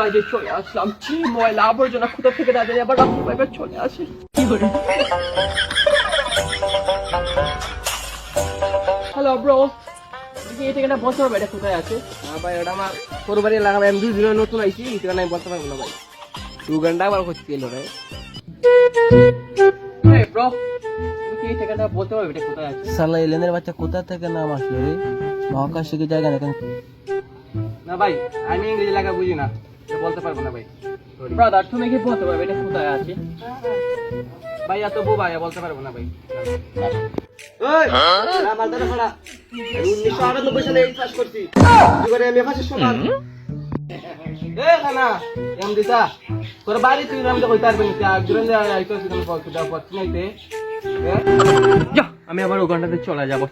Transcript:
বাইরে চলে আসলাম, কি ময়লা আবর্জনা কোথা থেকে দাঁড়িয়ে যায়, আবার রাত্রি বাইরে চলে আসে কি করে। হ্যালো ব্রো, এই ঠিকানা বলতে পারবে এটা কোথায় আছে? ভাই ওটা আমার পরিবারে লাগাবো, আমি 2 দিন নতুন আইছি, এই ঠিকানা আমি বলতে পারবো না ভাই। 2 ঘন্টা আবার করতে এলো রে। এই ব্রো, তুমি কি এই ঠিকানা বলতে পারবে এটা কোথায় আছে? সালা এলেনের বাচ্চা কোথা থেকে নাম আসলো রে? মহাকাশে কি জায়গা দেখেন? না ভাই, আমি ইংরেজি লাগা বুঝি না, এটা বলতে পারবো না ভাই। ব্রাদার, তুমি কি বলতে পারবে এটা কোথায় আছে? ভাই এত বউ ভাই বলতে পারবো না ভাই। ওই আমার দাদা খাড়া, 1998 সালে এই পাস করছি, এবারে আমি ফাঁসের সমান। এ খানা এম দিতা তোর বাড়ি তুই আমি তো কইতে পারবি না, একজন আইতো সিজন বলতে দাও পড়ছি নাইতে। যা, আমি আবার ওখানটাতে চলে যাবো।